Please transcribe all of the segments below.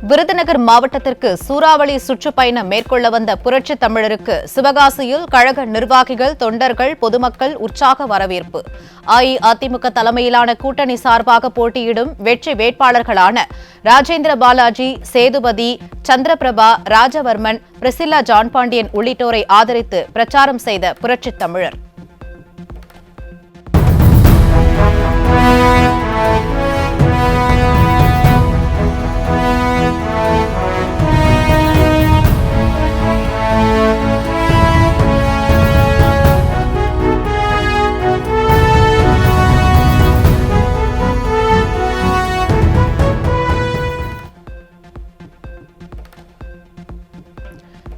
விருதுநகர் மாவட்டத்திற்கு சூறாவளி சுற்றுப்பயணம் மேற்கொள்ள வந்த புரட்சி தமிழருக்கு சிவகாசியில் கழக நிர்வாகிகள், தொண்டர்கள், பொதுமக்கள் உற்சாக வரவேற்பு. அஇஅதிமுக தலைமையிலான கூட்டணி சார்பாக போட்டியிடும் வெற்றி வேட்பாளர்களான ராஜேந்திர பாலாஜி, சேதுபதி, சந்திரபிரபா, ராஜவர்மன், பிரிசில்லா ஜான்பாண்டியன் உள்ளிட்டோரை ஆதரித்து பிரச்சாரம் செய்த புரட்சி தமிழர்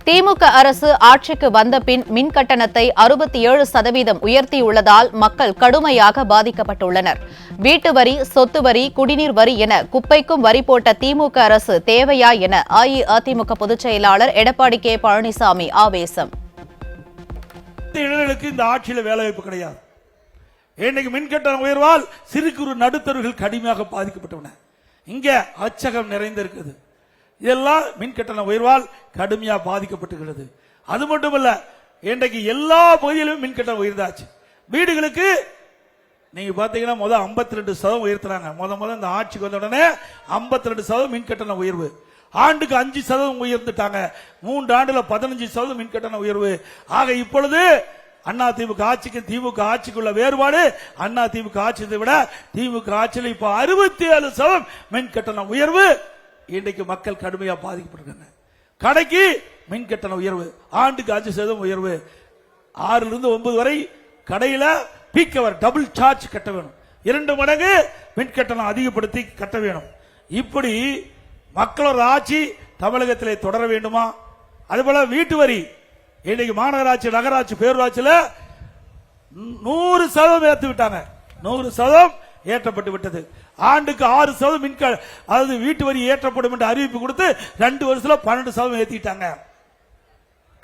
திமுக அரசு ஆட்சிக்கு வந்த பின் மின் கட்டணத்தை 67% உயர்த்தியுள்ளதால் மக்கள் கடுமையாக பாதிக்கப்பட்டுள்ளனர். வீட்டு வரி, சொத்து வரி, குடிநீர் வரி என குப்பைக்கும் வரி போட்ட திமுக அரசு தேவையா என அஇஅதிமுக பொதுச் செயலாளர் எடப்பாடி கே பழனிசாமி ஆவேசம். இந்த ஆட்சியில் வேலைவாய்ப்பு கிடையாது. இன்னைக்கு மின்கட்டண உயர்வால் சிறு குறு நடுத்தரவுகள் கடுமையாக பாதிக்கப்பட்டன. இங்க அச்சகம் நிறைந்திருக்கிறது. இதெல்லாம் மின்கட்டண உயர்வால் கடுமையாக பாதிக்கப்பட்டுகிறது. அது மட்டுமல்ல, இன்றைக்கு எல்லா பகுதியிலும் மின்கட்டணம் உயர்ந்தாச்சு. வீடுகளுக்கு நீங்க பாத்தீங்கன்னா முதல் 52% உயர்த்தினாங்க. முதல் இந்த ஆட்சிக்கு வந்த உடனே 52% மின்கட்டண உயர்வு. ஆண்டுக்கு 5% உயர்ந்துட்டாங்க. 3 ஆண்டுல 15% மின்கட்டண உயர்வு. ஆக இப்பொழுது அண்ணா திமுக ஆட்சிக்கு திமுக ஆட்சிக்குள்ள வேறுபாடு, அண்ணா திமுக ஆட்சியை விட திமுக ஆட்சியில் இப்ப 67% மின்கட்டண உயர்வு. இன்றைக்கு மக்கள் கடுமையா பாதிக்கப்பட்டிருக்காங்க. கடைக்கு மின் கட்டண உயர்வு, ஆண்டுக்கு 5% உயர்வு. 6 to 9 வரை கடையில பீக் அவர் டபுள் சார்ஜ் கட்ட வேணும். 2 மடங்கு மின் கட்டணம் அதிகப்படுத்தி கட்ட வேணும். இப்படி மக்களோட ஆட்சி தமிழகத்திலே தொடர வேண்டுமா? அதுபோல வீட்டு வரி இன்னைக்கு மாநகராட்சி, நகராட்சி, பேரூராட்சியில் 100% ஏற்றி விட்டாங்க. 100% ஏற்றப்பட்டு விட்டது. ஆண்டுக்கு 6% மின்கட்டணம், அதாவது வீட்டு வரி ஏற்றப்படும் என்று அறிவிப்பு கொடுத்து 2 வருஷத்துல 12% ஏத்திட்டாங்க.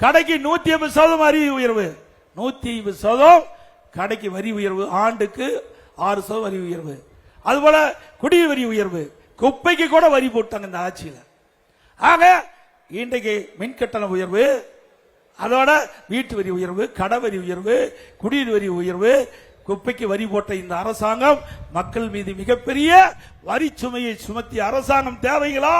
கடைக்கு 150% வரி உயர்வு, 150% கடைக்கு வரி உயர்வு, ஆண்டுக்கு 6% வரி உயர்வு. அதுபோல குடிநீர் வரி உயர்வு, குப்பைக்கு கூட வரி போட்டாங்க இந்த ஆட்சியில். ஆக இன்றைக்கு மின்கட்டண உயர்வு, அதோட வீட்டு வரி உயர்வு, கடை வரி உயர்வு, குடிநீர் வரி உயர்வு, குப்பைக்கு வரி போட்ட இந்த அரசாங்கம் மக்கள் மீது மிகப்பெரிய வரி சுமையை சுமத்திய அரசாங்கம் தேவைகளா?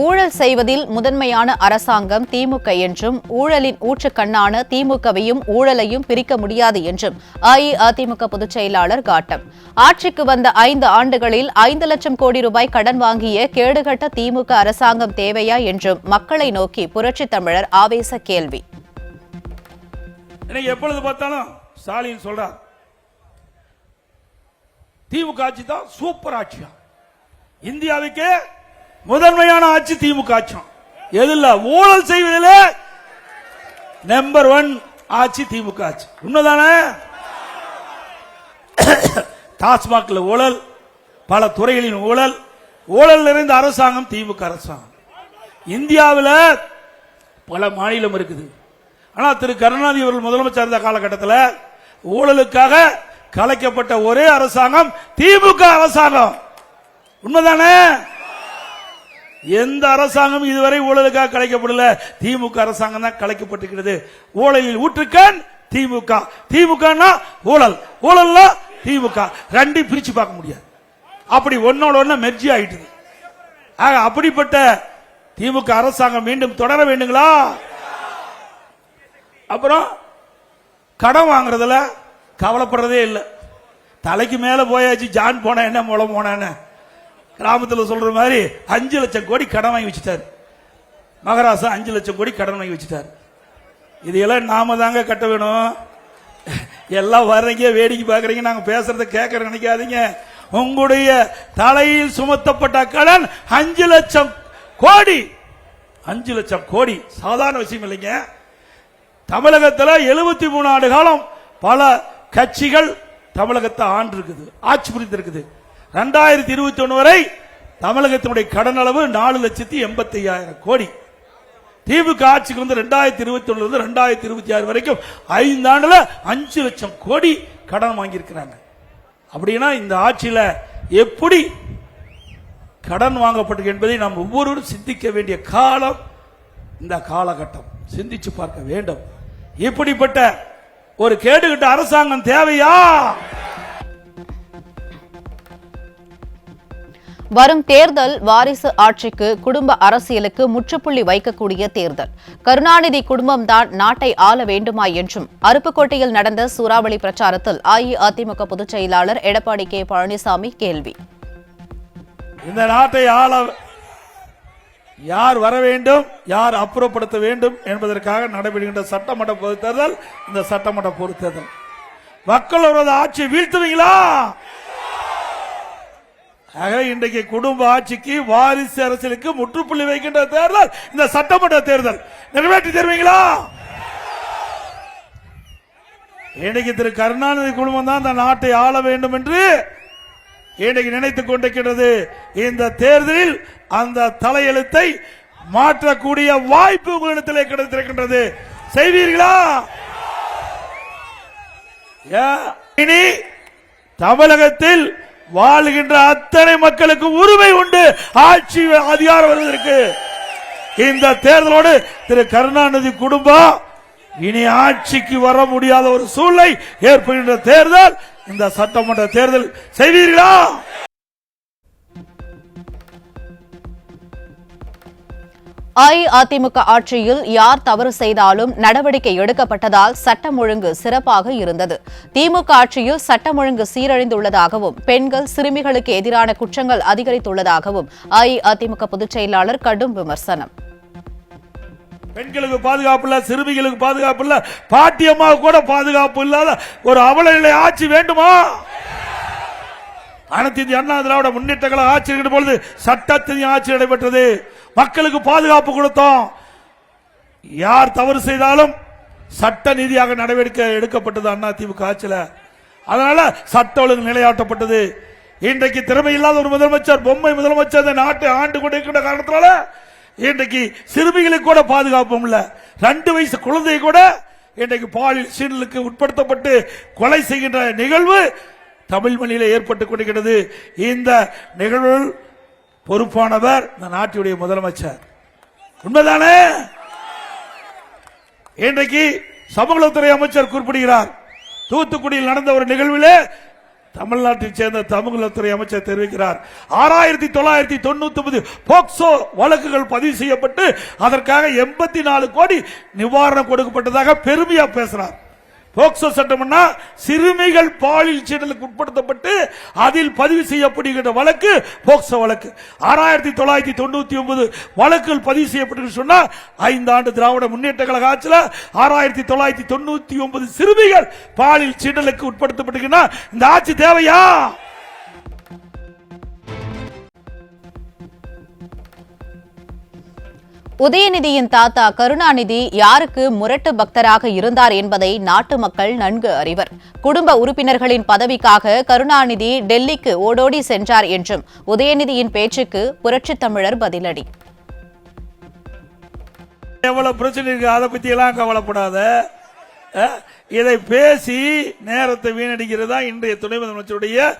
ஊழல் செய்வதில் முதன்மையான அரசாங்கம் திமுக என்றும், ஊழலின் ஊற்றுக்கண்ணான திமுகவையும் ஊழலையும் பிரிக்க முடியாது என்றும் அஇஅதிமுக பொதுச் செயலாளர் காட்டம். ஆட்சிக்கு வந்த 5 ஆண்டுகளில் 5 லட்சம் கோடி ரூபாய் கடன் வாங்கிய கேடுகட்ட திமுக அரசாங்கம் தேவையா என்றும் மக்களை நோக்கி புரட்சி தமிழர் ஆவேச கேள்வி. எப்பொழுது பார்த்தாலும் ஸ்டாலின் சொல்றார், திமுக ஆட்சி தான் சூப்பர் ஆட்சியா, இந்தியாவுக்கு முதன்மையான ஆட்சி திமுக ஆட்சி. எதில் ஊழல் செய்வதில் நம்பர் 1 ஆட்சி திமுக ஆட்சி. உண்மைதானே? டாஸ்மாக்ல ஊழல், பல துறைகளின் ஊழல், ஊழல் நிறைந்த அரசாங்கம் திமுக அரசாங்கம். இந்தியாவில் பல மாநிலம் இருக்குது. ஆனால் திரு கருணாநிதி அவர்கள் முதலமைச்சர் இருந்த காலகட்டத்தில் ஊழலுக்காக கலைக்கப்பட்ட ஒரே அரசாங்கம் திமுக அரசாங்கம். உண்மைதானே? எந்த அரசாங்கம் இதுவரை ஊழலுக்காக கலைக்கப்படல, திமுக அரசாங்கம் தான் கலைக்கப்பட்டிருக்கிறது. ஊழலில் ஊற்றுக்கண் திமுக, திமுக ஊழல், ஊழல் திமுக, ரெண்டையும் பிரிச்சு பார்க்க முடியாது. அப்படி ஒன்னோட ஒண்ணு மெர்ஜி ஆயிட்டு. ஆக அப்படிப்பட்ட திமுக அரசாங்கம் மீண்டும் தொடர வேண்டுங்களா? அப்புறம் கடன் வாங்குறதுல கவலைப்படுறதே இல்லை. தலைக்கு மேல போயாச்சு, ஜான் போன என்ன மூலம் போன கிராமத்தில் சொல்ற மாதிரி 5 லட்சம் கோடி கடன் வாங்கி வச்சுட்டாரு. மகாராஷ்டிரா 5 லட்சம் கோடி கடன் வாங்கி வச்சுட்டாரு. இதையெல்லாம் நாம தாங்க கட்ட வேணும். எல்லாம் வர்றீங்க, வேடிக்கை பார்க்கறீங்க, நாங்க பேசுறத கேட்கற நினைக்காதீங்க. உங்களுடைய தலையில் சுமத்தப்பட்ட கடன் 5 லட்சம் கோடி. 5 லட்சம் கோடி சாதாரண விஷயம் இல்லைங்க. தமிழகத்தில் 73 ஆண்டு காலம் பல கட்சிகள் தமிழகத்தை ஆண்டு இருக்குது, ஆட்சி புரிந்திருக்குது. 2021 வரை தமிழகத்தினுடைய கடன் அளவு 4,85,000 கோடி. திமுக ஆட்சிக்கு வந்து 2021 2026 வரைக்கும் 5 ஆண்டுல 5 லட்சம் கோடி கடன் வாங்கி இருக்கிறாங்க. அப்படின்னா இந்த ஆட்சியில எப்படி கடன் வாங்கப்பட்டது என்பதை நாம் ஒவ்வொருவரும் சிந்திக்க வேண்டிய காலம் இந்த காலகட்டம். சிந்திச்சு பார்க்க வேண்டும். இப்படிப்பட்ட ஒரு கேடுகட்ட அரசாங்கம் தேவையா? வரும் தேர்தல் வாரிசு ஆட்சிக்கு, குடும்ப அரசியலுக்கு முற்றுப்புள்ளி வைக்கக்கூடிய தேர்தல். கருணாநிதி குடும்பம்தான் நாட்டை ஆள வேண்டுமா என்றும் அருப்புக்கோட்டையில் நடந்த சூறாவளி பிரச்சாரத்தில் அஇஅதிமுக பொதுச் செயலாளர் எடப்பாடி கே பழனிசாமி கேள்வி. இந்த நாட்டை ஆள யார் வர வேண்டும், யார் அப்புறப்படுத்த வேண்டும் என்பதற்காக நடைபெறுகின்ற சட்டமன்ற பொதுத் தேர்தல் இந்த சட்டமன்ற பொதுத் தேர்தல். மக்களோட ஆட்சியை வீழ்த்துவீங்களா? ஆக இன்றைக்கு குடும்ப ஆட்சிக்கு, வாரிசு அரசியலுக்கு முற்றுப்புள்ளி வைக்கின்ற தேர்தல் இந்த சட்டமன்ற தேர்தல். நிறைவேற்றி தருவீங்களா? இன்றைக்கு திரு கருணாநிதி குடும்பம் தான் இந்த நாட்டை ஆள வேண்டும் என்று இன்றைக்கு நினைத்துக் கொண்டிருக்கிறது. இந்த தேர்தலில் அந்த தலையெழுத்தை மாற்றக்கூடிய வாய்ப்பு உங்களிடத்திலே கிடைத்திருக்கின்றது. செய்வீர்களா? இனி தமிழகத்தில் வாழ்கின்ற அத்தனை மக்களுக்கு உரிமை உண்டு ஆட்சி அதிகாரம் வருவதற்கு. இந்த தேர்தலோடு திரு கருணாநிதி குடும்பம் இனி ஆட்சிக்கு வர முடியாத ஒரு சூழ்நிலை ஏற்படுகின்ற தேர்தல் இந்த சட்டமன்ற தேர்தல். செய்வீர்களா? அஇஅதிமுக ஆட்சியில் யார் தவறு செய்தாலும் நடவடிக்கை எடுக்கப்பட்டதால் சட்டம் ஒழுங்கு சிறப்பாக இருந்தது. திமுக ஆட்சியில் சட்டம் ஒழுங்கு சீரழிந்துள்ளதாகவும், பெண்கள், சிறுமிகளுக்கு எதிரான குற்றங்கள் அதிகரித்துள்ளதாகவும் அஇஅதிமுக பொதுச் செயலாளர் கடும் விமர்சனம். பெண்களுக்கு பாதுகாப்பு இல்ல, சிறுமிகளுக்கு பாதுகாப்பு இல்ல, பாட்டியம்மாவுக்கு கூட பாதுகாப்பு இல்லாத ஒரு அவல நிலை ஆட்சி வேண்டுமா? அனைத்து இந்திய அண்ணா திராவிட முன்னேற்ற கழக ஆட்சி இருக்கிற பொழுது சட்டத்தின் ஆட்சி நடைபெற்றது. மக்களுக்கு பாதுகாப்பு கொடுத்தோம். யார் தவறு செய்தாலும் சட்ட நீதியாக நடவடிக்கை எடுக்கப்பட்டது அதிமுக ஆட்சியில். அதனால சட்ட ஒழுங்கு நிலையாட்டப்பட்டது. இன்றைக்கு திறமை இல்லாத ஒரு முதலமைச்சர், பொம்மை முதலமைச்சர் இந்த நாட்டை ஆண்டு கொண்டிருக்கின்ற காரணத்தினால இன்றைக்கு சிறுமிகளுக்கு கூட பாதுகாப்பும் இல்ல. 2 வயசு குழந்தை கூட இன்றைக்கு பாலியல் சீண்டலுக்கு உட்படுத்தப்பட்டு கொலை செய்கின்ற நிகழ்வு தமிழ் மொழியில ஏற்பட்டுக் கொண்டிருக்கிறது. இந்த நிகழ்வில் பொறுப்பானவர் இந்த நாட்டுடைய முதலமைச்சர். உண்மைதானே? இன்றைக்கு சமூகத்துறை அமைச்சர் குறிப்பிடுகிறார். தூத்துக்குடியில் நடந்த ஒரு நிகழ்விலே தமிழ்நாட்டைச் சேர்ந்த சமூகத்துறை அமைச்சர் தெரிவிக்கிறார், 6999 போக்சோ வழக்குகள் பதிவு செய்யப்பட்டு அதற்காக 84 கோடி நிவாரணம் கொடுக்கப்பட்டதாக பெருமையா பேசுறார். போக்சோ சட்டம்னா சிறுமிகள் பாலியல் சீண்டலுக்கு உட்படுத்தப்பட்டு அதில் பதிவு செய்யப்படுகின்ற வழக்கு போக்சோ வழக்கு. 6999 வழக்குகள் பதிவு செய்யப்பட்டு சொன்னா 5 ஆண்டு திராவிட முன்னேற்ற கழக ஆட்சியில் 6999 சிறுமிகள் பாலியல் சீண்டலுக்கு உட்படுத்தப்பட்டிருக்கின்றன. இந்த ஆட்சி தேவையா? உதயநிதியின் தாத்தா கருணாநிதி யாருக்கு முரட்டு பக்தராக இருந்தார் என்பதை நாட்டு மக்கள் நன்கு அறிவர். குடும்ப உறுப்பினர்களின் பதவிக்காக கருணாநிதி டெல்லிக்கு ஓடோடி சென்றார் என்றும் உதயநிதியின் பேச்சுக்கு புரட்சித் தமிழர் பதிலடி. எவ்வளவு பிரச்சனை இருக்கு, அதை பத்தி எல்லாம் கவலைப்படாத. இதை பேசி நேரத்தை வீணடிக்கிறதா இன்றைய துணை முதலமைச்சருடைய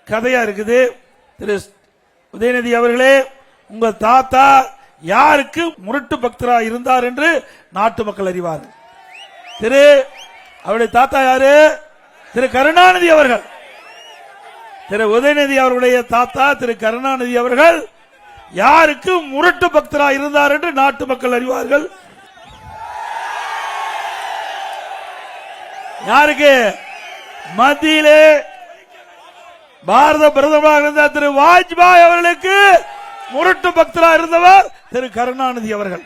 கதையா இருக்குது. திரு உதயநிதி அவர்களே, உங்க தாத்தா யாருக்கு முரட்டு பக்தரா இருந்தார் என்று நாட்டு மக்கள் அறிவார்கள். அவருடைய தாத்தா யாரு? திரு கருணாநிதி அவர்கள். திரு உதயநிதி அவருடைய தாத்தா திரு கருணாநிதி அவர்கள் யாருக்கு முரட்டு பக்தரா இருந்தார் என்று நாட்டு மக்கள் அறிவார்கள். யாருக்கு? மத்தியிலே பாரத பிரதமராக இருந்த திரு வாஜ்பாய் அவர்களுக்கு முரட்டு பக்தரா இருந்தவர் திரு கருணாநிதி அவர்கள்.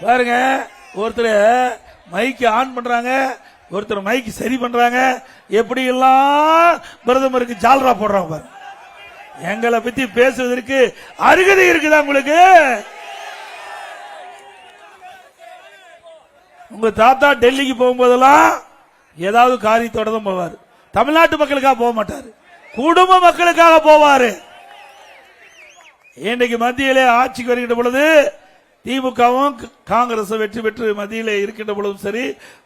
பாருங்க, ஒருத்தர் மைக்கு ஆன் பண்றாங்க, ஒருத்தர் மைக்கு சரி பண்றாங்க, எப்படி எல்லாம் பிரதமருக்கு ஜால்ரா போடுறாங்க. எங்களை பத்தி பேசுவதற்கு அருகதை இருக்குதா உங்களுக்கு? உங்க தாத்தா டெல்லிக்கு போகும்போதெல்லாம் ஏதாவது காரியத்தோட தான் போவார். தமிழ்நாட்டு மக்களுக்காக போக மாட்டாரு, குடும்ப மக்களுக்காக போவாரு. இன்றைக்கு மத்தியிலே ஆட்சிக்கு வருகின்ற பொழுது திமுகவும் காங்கிரஸ் வெற்றி பெற்று மத்தியிலே இருக்கின்ற பொழுதும் சரி,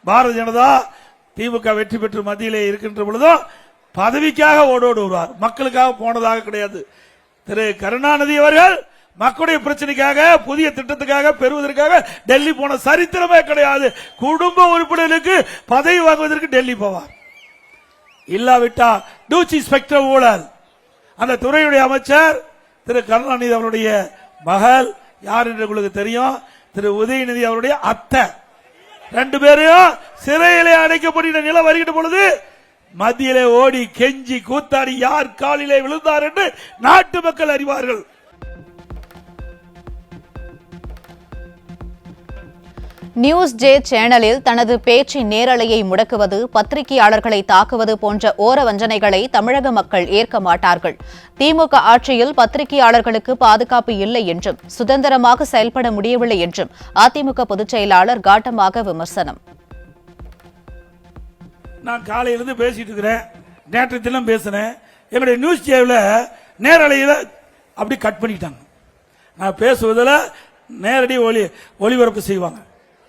பாரதிய ஜனதா திமுக வெற்றி பெற்று மத்தியிலே இருக்கின்ற பொழுதும் பதவிக்காக ஓடோடு வருவார், மக்களுக்காக போனதாக கிடையாது. திரு கருணாநிதி அவர்கள் மக்களுடைய பிரச்சனைக்காக, புதிய திட்டத்துக்காக பெறுவதற்காக டெல்லி போன சரித்திரமே கிடையாது. குடும்ப உறுப்பினர்களுக்கு பதவி வாங்குவதற்கு டெல்லி போவார். இல்லாவிட்டா டூச்சி ஸ்பெக்டர் ஊழல், அந்த துறையுடைய அமைச்சர் திரு கருணாநிதி அவருடைய மகள் யார் என்று உங்களுக்கு தெரியும், திரு உதயநிதி அவருடைய அத்தை. 2 பேரையும் சிறையிலே அடைக்கப்பட்ட நிலை வருகின்ற பொழுது மத்தியிலே ஓடி கெஞ்சி கூத்தாடி யார் காலிலே விழுந்தார் என்று நாட்டு மக்கள் அறிவார்கள். நியூஸ் ஜே சேனலில் தனது பேச்சின் நேரலையை முடக்குவது, பத்திரிகையாளர்களை தாக்குவது போன்ற ஓர வஞ்சனைகளை தமிழக மக்கள் ஏற்க மாட்டார்கள். திமுக ஆட்சியில் பத்திரிகையாளர்களுக்கு பாதுகாப்பு இல்லை என்றும் சுதந்திரமாக செயல்பட முடியவில்லை என்றும் அதிமுக பொதுச் செயலாளர் காட்டமாக விமர்சனம். நான் காலையிலிருந்து பேசிட்டு இருக்கிறேன், நேற்று தினம் பேசினேன். என்னுடைய நியூஸ் ஜேவில் நேரலையில அப்படி கட் பண்ணிட்டாங்க. நான் பேசுவதில் நேரடி ஒளிபரப்பு செய்வாங்க,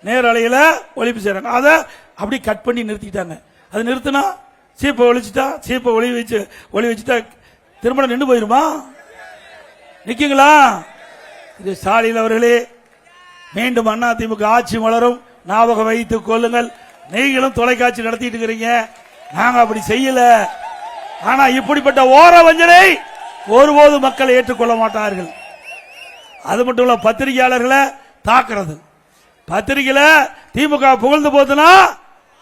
நேரலையில ஒளிபரப்பு செய்யறாங்க, அதை அப்படி கட் பண்ணி நிறுத்திட்டாங்க. அது நிறுத்தினா சீப்பை ஒழிச்சுட்டா, சீப்பை ஒளி வச்சுட்டா திருமணம் நின்று போயிருமா? நிக்குங்களா? இது ஸ்டாலின் அவர்களே, மீண்டும் அதிமுக ஆட்சி மலரும், ஞாபகம் வைத்துக் கொள்ளுங்கள். நீங்களும் தொலைக்காட்சி நடத்திட்டு இருக்கிறீங்க, நாங்க அப்படி செய்யல. ஆனா இப்படிப்பட்ட ஓர வஞ்சனை ஒருபோது மக்கள் ஏற்றுக்கொள்ள மாட்டார்கள். அது மட்டும் இல்ல, பத்திரிகையாளர்களை தாக்குறது, பத்திரிகையில திமுக புகழ்ந்து போதுனா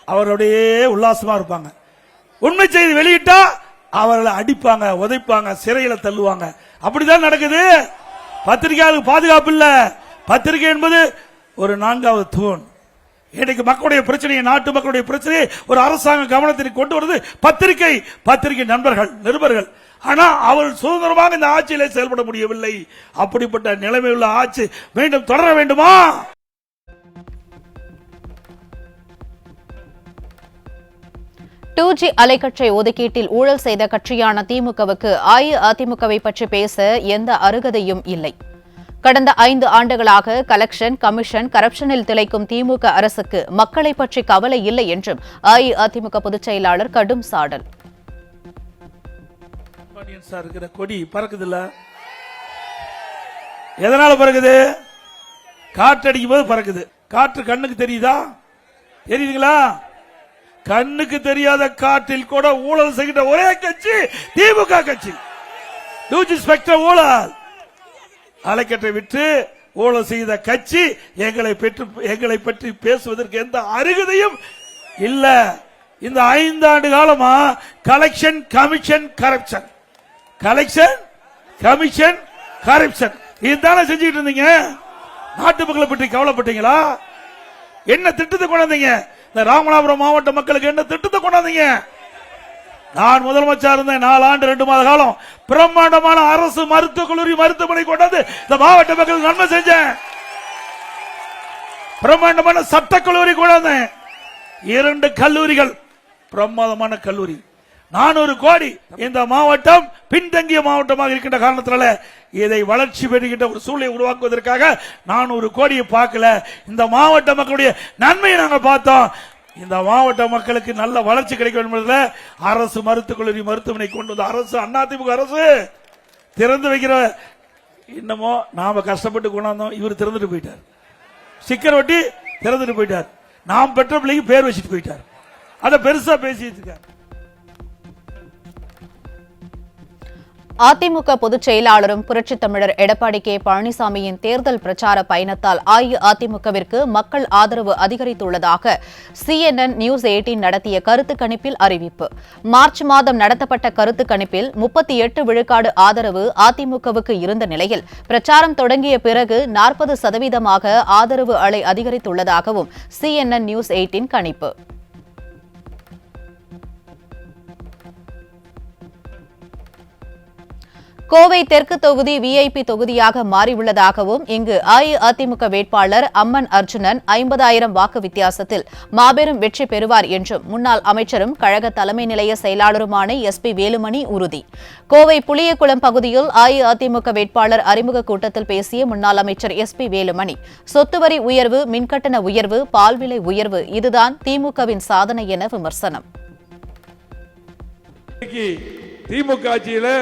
அவருடைய உல்லாசமா இருப்பாங்க. உண்மை செய்தி வெளியிட்டா அவர்களை அடிப்பாங்க, உதைப்பாங்க, சிறையில தள்ளுவாங்க. அப்படிதான் நடக்குது. பத்திரிகையாளருக்கு பாதுகாப்பு இல்ல. பத்திரிகை என்பது ஒரு 4வது தூண். இன்னைக்கு மக்களுடைய பிரச்சனையை, நாட்டு மக்களுடைய பிரச்சனையை ஒரு அரசாங்க கவனத்திற்கு கொண்டு வருவது பத்திரிகை, பத்திரிகை நண்பர்கள், நிருபர்கள். ஆனா அவர்கள் சுதந்திரமாக இந்த ஆட்சியிலே செயல்பட முடியவில்லை. அப்படிப்பட்ட நிலைமை உள்ள ஆட்சி மீண்டும் தொடர வேண்டுமா? டூ ஜி அலைக்கற்றை ஒதுக்கீட்டில் ஊழல் செய்த கட்சியான திமுகவுக்கு அஇஅதிமுகவை பற்றி பேச எந்த அருகதையும் இல்லை. கடந்த 5 ஆண்டுகளாக கலெக்ஷன், கமிஷன், கரப்ஷனில் திளைக்கும் திமுக அரசுக்கு மக்களை பற்றி கவலை இல்லை என்றும் அஇஅதிமுக பொதுச் செயலாளர் கடும் சாடல். கொடி பறக்குதுல்ல, எதனால பறக்குது? காற்று அடிக்கும் போது பறக்குது. காற்று கண்ணுக்கு தெரியுதா? தெரியுதுங்களா? கண்ணுக்கு தெரியாத காற்றில் கூட ஊழல் செய்கின்ற ஒரே கட்சி திமுக கட்சி. டூஜி ஸ்பெக்டர் ஊழல், அலைக்கற்றை விட்டு ஊழல் செய்த கட்சி எங்களை பற்றி பேசுவதற்கு எந்த அருகதையும் இல்ல. இந்த 5 ஆண்டு காலமா collection, commission, corruption, collection, commission, corruption இதுதானே செஞ்சுட்டு இருந்தீங்க. நாட்டு மக்களை பற்றி கவலைப்பட்டீங்களா? என்ன திட்டத்தை கொண்டாந்தீங்க? இந்த ராமநாதபுரம் மாவட்ட மக்களுக்கு என்ன திட்டத்தை கொண்டாந்தீங்க? நான் முதலமைச்சர் இருந்தேன் 4 ஆண்டு 2 மாத காலம் பிரம்மாண்டமான அரசு மருத்துவக் கல்லூரி, மருத்துவமனை கொண்டாந்து இந்த மாவட்ட மக்களுக்கு நன்மை செஞ்சேன். பிரம்மாண்டமான சட்டக்கல்லூரி கொண்டாந்தேன். 2 கல்லூரிகள், பிரமாதமான கல்லூரி. 400 கோடி. இந்த மாவட்டம் பின்தங்கிய மாவட்டமாக இருக்கின்ற காரணத்தினால இதை வளர்ச்சி பெறுகின்ற ஒரு சூழலை உருவாக்குவதற்காக 400 கோடியை பார்க்கல. இந்த மாவட்ட மக்களுடைய நன்மையை நாங்கள் பார்த்தோம். இந்த மாவட்ட மக்களுக்கு நல்ல வளர்ச்சி கிடைக்க வேண்டும் என்பதில் அரசு மருத்துவக் கல்லூரி, மருத்துவமனை கொண்டு வந்த அரசு, அதிமுக அரசு திறந்து வைக்கிற. இன்னமோ நாம கஷ்டப்பட்டு கொண்டாந்தோம், இவர் திறந்துட்டு போயிட்டார். ஸ்டிக்கர் ஒட்டி திறந்துட்டு போயிட்டார். நாம் பெற்ற பிள்ளைக்கு பேர் வச்சுட்டு போயிட்டார். அதை பெருசா பேசிட்டு இருக்கார். அதிமுக பொதுச் செயலாளரும் புரட்சித் தமிழர் எடப்பாடி கே பழனிசாமியின் தேர்தல் பிரச்சார பயணத்தால் அஇஅதிமுகவிற்கு மக்கள் ஆதரவு அதிகரித்துள்ளதாக CNN நியூஸ் 18 நடத்திய கருத்து கணிப்பில் அறிவிப்பு. மார்ச் மாதம் நடத்தப்பட்ட கருத்து கணிப்பில் 38 விழுக்காடு ஆதரவு அதிமுகவுக்கு இருந்த நிலையில் பிரச்சாரம் தொடங்கிய பிறகு 40% ஆதரவு அலை அதிகரித்துள்ளதாகவும் CNN நியூஸ் 18 கணிப்பு. கோவை தெற்கு தொகுதி விஐபி தொகுதியாக மாறியுள்ளதாகவும் இங்கு அஇஅதிமுக வேட்பாளர் அம்மன் அர்ஜுனன் 50,000 வாக்கு வித்தியாசத்தில் மாபெரும் வெற்றி பெறுவார் என்றும் முன்னாள் அமைச்சரும் கழக தலைமை நிலைய செயலாளருமான SP வேலுமணி உறுதி. கோவை புளியகுளம் பகுதியில் அஇஅதிமுக வேட்பாளர் அறிமுக கூட்டத்தில் பேசிய முன்னாள் அமைச்சர் SP வேலுமணி, சொத்து வரி உயர்வு, மின்கட்டண உயர்வு, பால் விலை உயர்வு இதுதான் திமுகவின் சாதனை என விமர்சனம். திமுக ஆட்சியில்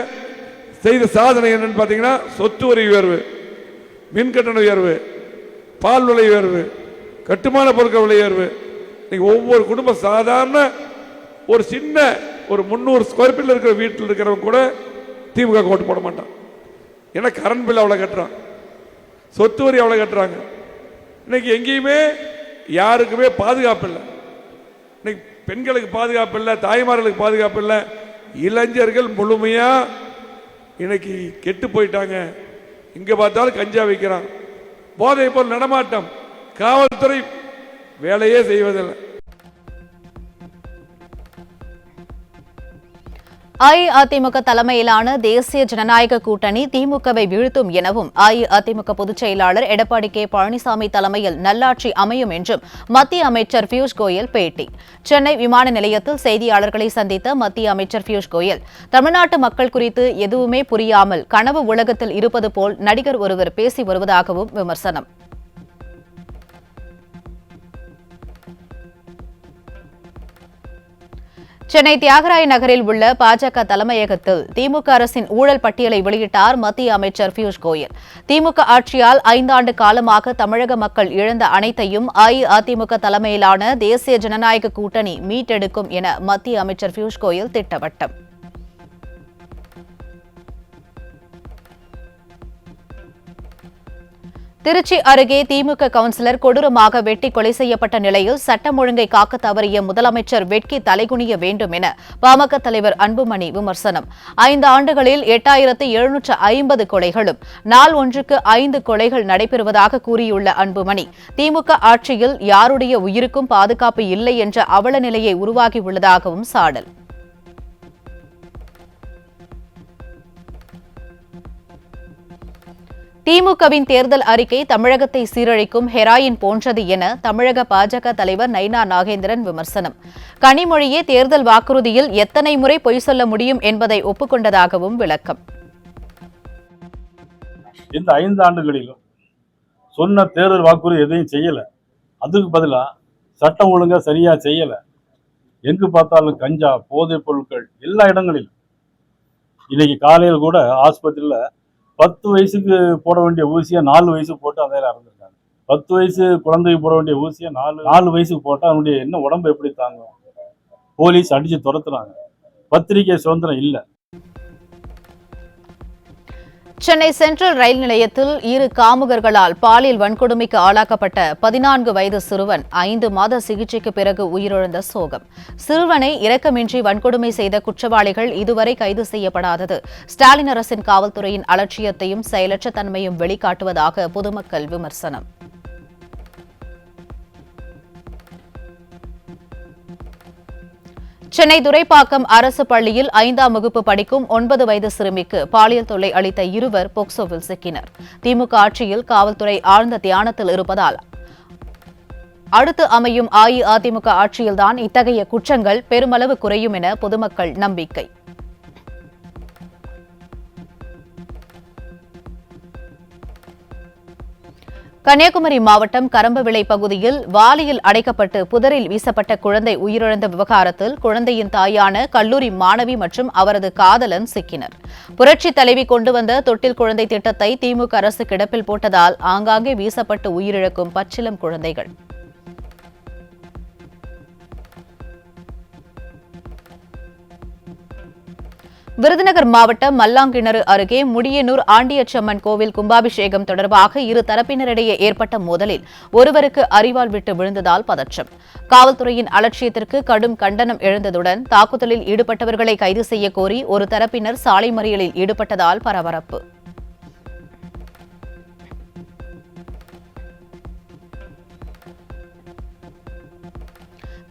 செய்த சாதனை என்னன்னு பார்த்தீங்கன்னா, சொத்து வரி உயர்வு, மின்கட்டண உயர்வு, பால் விலை உயர்வு, கட்டுமான பொருட்கள் விலை உயர்வு. ஒவ்வொரு குடும்பம் சாதாரண ஒரு சின்ன ஒரு 300 ஸ்கொயர் ஃபீட்ல இருக்கிற வீட்டில் இருக்கிறவங்க கூட திமுக ஓட்டு போட மாட்டான். ஏன்னா கரண்ட் பில் அவ்வளோ கட்டுறான், சொத்து வரி அவ்வளோ கட்டுறாங்க. இன்னைக்கு எங்கேயுமே யாருக்குமே பாதுகாப்பு இல்லை. இன்னைக்கு பெண்களுக்கு பாதுகாப்பு இல்லை, தாய்மார்களுக்கு பாதுகாப்பு இல்லை. இளைஞர்கள் முழுமையா இன்னைக்கு கெட்டு போயிட்டாங்க. இங்க பார்த்தாலும் கஞ்சா வைக்கிறான், போதை பொருள் நடமாட்டம், காவல்துறை வேலையே செய்வதில்லை. அஇஅதிமுக தலைமையிலான தேசிய ஜனநாயக கூட்டணி திமுகவை வீழ்த்தும் எனவும் அஇஅதிமுக பொதுச் செயலாளர் எடப்பாடி கே பழனிசாமி தலைமையில் நல்லாட்சி அமையும் என்றும் மத்திய அமைச்சர் பியூஷ் கோயல் பேட்டி. சென்னை விமான நிலையத்தில் செய்தியாளர்களை சந்தித்த மத்திய அமைச்சர் பியூஷ் கோயல், தமிழ்நாட்டு மக்கள் குறித்து எதுவுமே புரியாமல் கனவு உலகத்தில் இருப்பது போல் நடிகர் ஒருவர் பேசி வருவதாகவும் விமர்சனம். சென்னை தியாகராய நகரில் உள்ள பாஜக தலைமையகத்தில் திமுக அரசின் ஊழல் பட்டியலை வெளியிட்டார் மத்திய அமைச்சர் பியூஷ் கோயல். திமுக ஆட்சியால் 5 ஆண்டு காலமாக தமிழக மக்கள் இழந்த அனைத்தையும் அஇஅதிமுக தலைமையிலான தேசிய ஜனநாயக கூட்டணி மீட்டெடுக்கும் என மத்திய அமைச்சர் பியூஷ் கோயல் திட்டவட்டம். திருச்சி அருகே திமுக கவுன்சிலர் கொடூரமாக வெட்டி கொலை செய்யப்பட்ட நிலையில் சட்டம் ஒழுங்கை காக்க தவறிய முதலமைச்சர் வெட்கி தலைகுனிய வேண்டும் என பாமக தலைவர் அன்புமணி விமர்சனம். 5 ஆண்டுகளில் 8750 கொலைகளும், நாள் ஒன்றுக்கு 5 கொலைகள் நடைபெறுவதாக கூறியுள்ள அன்புமணி, திமுக ஆட்சியில் யாருடைய உயிருக்கும் பாதுகாப்பு இல்லை என்ற அவல நிலையை உருவாகியுள்ளதாகவும் சாடல். திமுகவின் தேர்தல் அறிக்கை தமிழகத்தை சீரழிக்கும் ஹெராயின் போன்றது என தமிழக பாஜக தலைவர் நயினா நாகேந்திரன் விமர்சனம். கனிமொழியே தேர்தல் வாக்குறுதியில் எத்தனை முறை பொய் சொல்ல முடியும் என்பதை ஒப்புக்கொண்டதாகவும் விளக்கம். இந்த 5 ஆண்டுகளிலும் சொன்ன தேர்தல் வாக்குறுதி எதையும் செய்யல. அதுக்கு பதிலா சட்டம் ஒழுங்கா சரியா செய்யல. எங்கு பார்த்தாலும் கஞ்சா, போதைப் பொருட்கள் எல்லா இடங்களிலும். இன்னைக்கு காலையில் கூட ஆஸ்பத்திரியில 10 வயசுக்கு போட வேண்டிய ஊசியை 4 வயசுக்கு போட்டு அதையில இறந்துருக்காங்க. 10 வயசு குழந்தைக்கு போட வேண்டிய ஊசியை 4 வயசுக்கு போட்டா அவனுடைய என்ன உடம்பு எப்படி தாங்கும்? போலீஸ் அடிச்சு துரத்துறாங்க. பத்திரிகை சுதந்திரம் இல்லை. சென்னை சென்ட்ரல் ரயில் நிலையத்தில் 2 காமுகர்களால் பாலியல் வன்கொடுமைக்கு ஆளாக்கப்பட்ட 14 வயது சிறுவன் 5 மாத சிகிச்சைக்கு பிறகு உயிரிழந்த சோகம். சிறுவனை இரக்கமின்றி வன்கொடுமை செய்த குற்றவாளிகள் இதுவரை கைது செய்யப்படாதது ஸ்டாலின் அரசின் காவல்துறையின் அலட்சியத்தையும் செயலற்ற தன்மையும் வெளிக்காட்டுவதாக பொதுமக்கள் விமர்சனம். சென்னை துரைப்பாக்கம் அரசு பள்ளியில் 5ஆம் வகுப்பு படிக்கும் 9 வயது சிறுமிக்கு பாலியல் தொல்லை அளித்த 2 போக்சோவில் சிக்கினர். திமுக ஆட்சியில் காவல்துறை ஆழ்ந்த தியானத்தில் இருப்பதால் அடுத்து அமையும் அஇஅதிமுக ஆட்சியில்தான் இத்தகைய குற்றங்கள் பெருமளவு குறையும் என பொதுமக்கள் நம்பிக்கை. கன்னியாகுமரி மாவட்டம் கரம்பவிளை பகுதியில் வாலியில் அடைக்கப்பட்டு புதரில் வீசப்பட்ட குழந்தை உயிரிழந்த விவகாரத்தில் குழந்தையின் தாயான கல்லூரி மாணவி மற்றும் அவரது காதலன் சிக்கினர். புரட்சி தலைவி கொண்டு வந்த தொட்டில் குழந்தை திட்டத்தை திமுக அரசு கிடப்பில் போட்டதால் ஆங்காங்கே வீசப்பட்டு உயிரிழக்கும் பச்சிளம் குழந்தைகள். விருதுநகர் மாவட்டம் மல்லாங்கிணறு அருகே முடியனூர் ஆண்டியச்சம்மன் கோவில் கும்பாபிஷேகம் தொடர்பாக 2 தரப்பினரிடையே ஏற்பட்ட மோதலில் ஒருவருக்கு அரிவாள் விட்டு விழுந்ததால் பதற்றம். காவல்துறையின் அலட்சியத்திற்கு கடும் கண்டனம் எழுந்ததுடன் தாக்குதலில் ஈடுபட்டவர்களை கைது செய்ய கோரி ஒரு தரப்பினர் சாலை மறியலில் ஈடுபட்டதால் பரபரப்பு.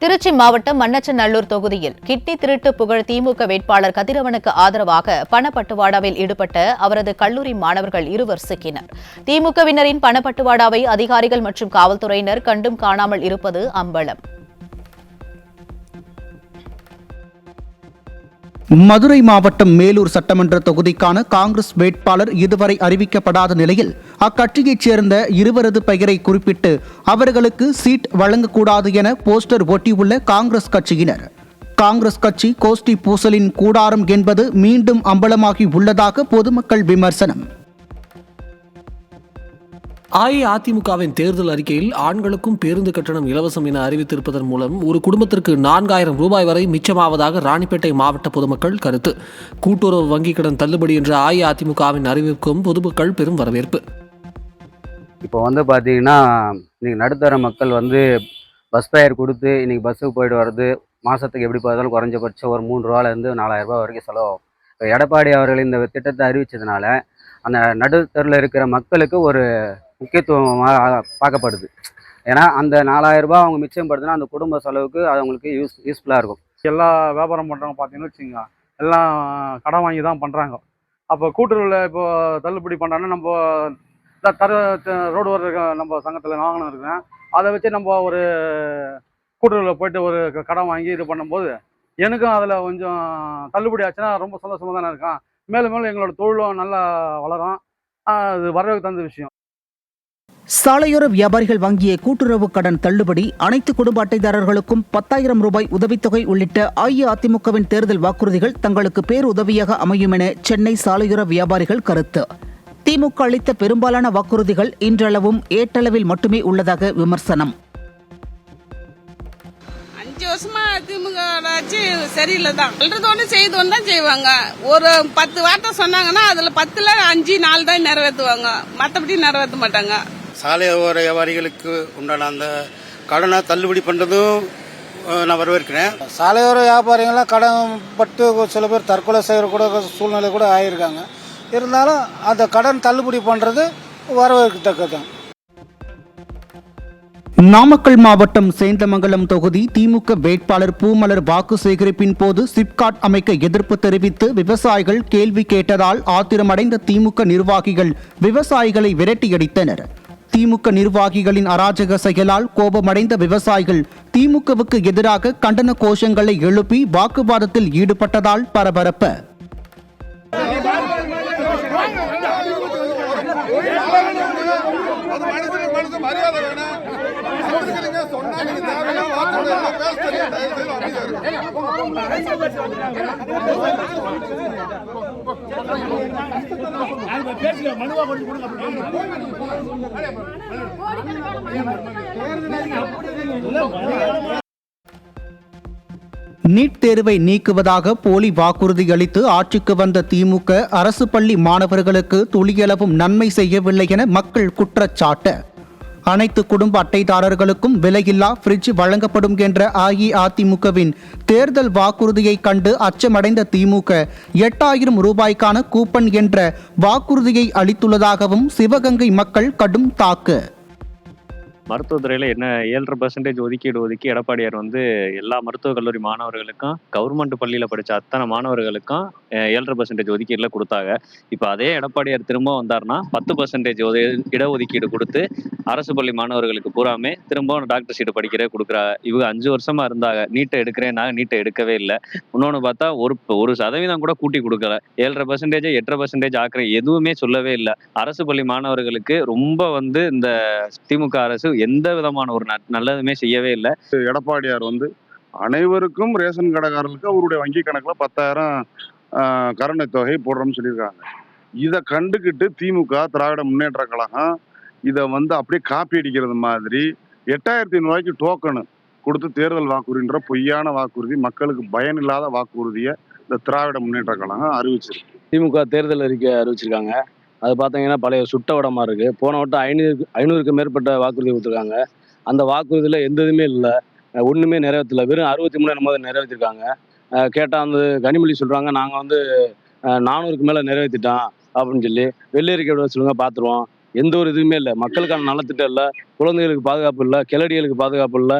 திருச்சி மாவட்டம் மண்ணச்சநல்லூர் தொகுதியில் கிட்னி திருட்டு புகழ் திமுக வேட்பாளர் கதிரவனுக்கு ஆதரவாக பணப்பட்டுவாடாவில் ஈடுபட்ட அவரது கல்லூரி மாணவர்கள் 2 சிக்கினர். திமுகவினரின் பணப்பட்டுவாடாவை அதிகாரிகள் மற்றும் காவல்துறையினர் கண்டும் காணாமல் இருப்பது அம்பலம். மதுரை மாவட்டம் மேலூர் சட்டமன்ற தொகுதிக்கான காங்கிரஸ் வேட்பாளர் இதுவரை அறிவிக்கப்படாத நிலையில் அக்கட்சியைச் சேர்ந்த 2 பெயரை குறிப்பிட்டு அவர்களுக்கு சீட் வழங்கக்கூடாது என போஸ்டர் ஒட்டியுள்ள காங்கிரஸ் கட்சியினர். காங்கிரஸ் கட்சி கோஷ்டி பூசலின் கூடாரம் என்பது மீண்டும் அம்பலமாகி உள்ளதாக பொதுமக்கள் விமர்சனம். அஇஅதிமுகவின் தேர்தல் அறிக்கையில் ஆண்களுக்கும் பேருந்து கட்டணம் இலவசம் என அறிவித்திருப்பதன் மூலம் ஒரு குடும்பத்திற்கு 4000 ரூபாய் வரை மிச்சமாவதாக ராணிப்பேட்டை மாவட்ட பொதுமக்கள் கருத்து. கூட்டுறவு வங்கிக் கடன் தள்ளுபடி என்ற அஇஅதிமுகவின் அறிவிப்புக்கும் பொதுமக்கள் பெரும் வரவேற்பு. இப்போ பார்த்தீங்கன்னா இன்னைக்கு நடுத்தர மக்கள் பஸ் ஃபேர் கொடுத்து இன்னைக்கு பஸ்ஸுக்கு போயிட்டு வர்றது மாதத்துக்கு எப்படி பார்த்தாலும் குறைஞ்சபட்சம் ஒரு 3 ரூபாலேருந்து 4000 ரூபாய் வரைக்கும் செலவாகும். இப்போ எடப்பாடி அவர்கள் இந்த திட்டத்தை அறிவித்ததுனால அந்த நடுத்தரில் இருக்கிற மக்களுக்கு ஒரு முக்கியத்துவமாக பார்க்கப்படுது. ஏன்னா அந்த 4000 ரூபாய் அவங்க மிச்சம் படுத்துனா அந்த குடும்ப செலவுக்கு அது அவங்களுக்கு யூஸ்ஃபுல்லாக இருக்கும். எல்லா வியாபாரம் பண்ணுறவங்க பார்த்தீங்கன்னு வச்சுக்கோங்க, எல்லாம் கடன் வாங்கி தான் பண்ணுறாங்க. அப்போ கூட்டுறவில் இப்போ தள்ளுபடி பண்ணுறாங்கன்னா நம்ம ரோடு வர நம்ம சங்கத்தில் வாங்கினு இருக்கேன், அதை வச்சு நம்ம ஒரு கூட்டுறவில் போயிட்டு ஒரு கடன் வாங்கி இது பண்ணும்போது எனக்கும் அதில் கொஞ்சம் தள்ளுபடி ஆச்சுன்னா ரொம்ப சந்தோஷமாக தானே இருக்கான். மேலும் மேலும் எங்களோட தொழிலும் நல்லா வளரும். அது வரவேற்க தகுந்த விஷயம். சாலையோர வியாபாரிகள் வாங்கிய கூட்டுறவு கடன் தள்ளுபடி, அனைத்து குடும்ப அட்டைதாரர்களுக்கும் 10,000 ரூபாய் உதவித்தொகை உள்ளிட்ட அஇஅதிமுகவின் தேர்தல் வாக்குறுதிகள் தங்களுக்கு பேருதவியாக அமையும் என சென்னை சாலையோர வியாபாரிகள் கருத்து. திமுக அளித்த பெரும்பாலான வாக்குறுதிகள் இன்றளவும் ஏட்டளவில் மட்டுமே உள்ளதாக விமர்சனம். 5 வருஷமா திமுக ஆட்சி சரியில்லை தான். சொல்றது ஒன்று செய்து ஒன்று தான் செய்வாங்க. ஒரு 10 வார்த்தை சொன்னாங்கன்னா அதுல 10ல் 5 4 தான் நிறைவேற்றுவாங்க, மற்றபடி நிறைவேற்ற மாட்டாங்க. சாலையோர வியாபாரிகளுக்கு உண்டான அந்த கடனை தள்ளுபடி பண்றதும் நான் வரவேற்கிறேன். சாலையோர வியாபாரிகள்லாம் கடன் பட்டு சில பேர் தற்கொலை செய்கிற கூட சூழ்நிலை கூட ஆகியிருக்காங்க. இருந்தாலும் அந்த கடன் தள்ளுபடி பண்றது வரவேற்கத்தக்கதான். நாமக்கல் மாவட்டம் சேந்தமங்கலம் தொகுதி திமுக வேட்பாளர் பூமலர் வாக்கு சேகரிப்பின் போது சிப்காட் அமைக்க எதிர்ப்பு தெரிவித்து விவசாயிகள் கேள்வி கேட்டதால் ஆத்திரமடைந்த திமுக நிர்வாகிகள் விவசாயிகளை விரட்டியடித்தனர். திமுக நிர்வாகிகளின் அராஜக செயலால் கோபமடைந்த விவசாயிகள் திமுகவுக்கு எதிராக கண்டன கோஷங்களை எழுப்பி வாக்குவாதத்தில் ஈடுபட்டதால் பரபரப்பு. நீட் தேர்வை நீக்குவதாக போலி வாக்குறுதி அளித்து ஆட்சிக்கு வந்த திமுக அரசு பள்ளி மாணவர்களுக்கு துளியளவும் நன்மை செய்யவில்லை என மக்கள் குற்றச்சாட்டு. அனைத்து குடும்ப அட்டைதாரர்களுக்கும் விலையில்லா பிரிட்ஜ் வழங்கப்படும் என்ற அஇஅதிமுகவின் தேர்தல் வாக்குறுதியை கண்டு அச்சமடைந்த திமுக 8000 ரூபாய்க்கான கூப்பன் என்ற வாக்குறுதியை அளித்துள்ளதாகவும் சிவகங்கை மக்கள் கடும் தாக்கு. மருத்துவத்துறையில் என்ன 7.5% ஒதுக்கி எடப்பாடியார் எல்லா மருத்துவக் கல்லூரி மாணவர்களுக்கும் கவர்மெண்ட் பள்ளியில் படித்த அத்தனை மாணவர்களுக்கும் 7.5% ஒதுக்கீடுல கொடுத்தாங்க. இப்போ அதே எடப்பாடியார் திரும்ப வந்தார்னா 10% இடஒதுக்கீடு கொடுத்து அரசு பள்ளி மாணவர்களுக்கு பூராமே திரும்பவும் டாக்டர் சீட்டு படிக்கிற கொடுக்குறாங்க. இவங்க 5 வருஷமா இருந்தாங்க, நீட்டை எடுக்கிறேன்னாங்க, நீட்டை எடுக்கவே இல்லை. இன்னொன்று பார்த்தா ஒரு சதவீதம் கூட கூட்டி கொடுக்கல. 7.5% 8.5% ஆக்கிற எதுவுமே சொல்லவே இல்லை. அரசு பள்ளி மாணவர்களுக்கு ரொம்ப இந்த திமுக அரசு எந்த விதமான ஒரு நல்லதுமே செய்யவே இல்லை. எடப்பாடியார் அனைவருக்கும் ரேஷன் கடைக்காரர்களுக்கு அவருடைய வங்கி கணக்குல 10,000 கருணை தொகை போடுறோம்னு சொல்லியிருக்காங்க. இதை கண்டுகிட்டு திமுக திராவிட முன்னேற்ற கழகம் இதை அப்படியே காப்பி அடிக்கிறது மாதிரி 8,500 ரூபாய்க்கு டோக்கனு கொடுத்து தேர்தல் வாக்குறுதின்ற பொய்யான வாக்குறுதி, மக்களுக்கு பயனில்லாத வாக்குறுதியை இந்த திராவிட முன்னேற்ற கழகம் அறிவிச்சிருக்கு. திமுக தேர்தல் அறிக்கை அறிவிச்சிருக்காங்க. அது பார்த்தீங்கன்னா பழைய சுட்ட வடமா இருக்கு. போன வட்டம் 500க்கு மேற்பட்ட வாக்குறுதி கொடுத்துருக்காங்க. அந்த வாக்குறுதியில் எந்த இதுவுமே இல்லை, ஒன்றுமே நிறைவேற்றல. வெறும் 63 என்னமோ நிறைவேற்றிருக்காங்க. கேட்டால் கனிமொழி சொல்கிறாங்க நாங்கள் 400க்கு மேலே நிறைவேற்றிட்டோம் அப்படின்னு சொல்லி. வெள்ளரிக்கை சொல்லுங்க பார்த்துருவோம். எந்த ஒரு இதுவுமே இல்லை. மக்களுக்கான நலத்திட்டம் இல்லை, குழந்தைகளுக்கு பாதுகாப்பு இல்லை, கிளடிகளுக்கு பாதுகாப்பு இல்லை.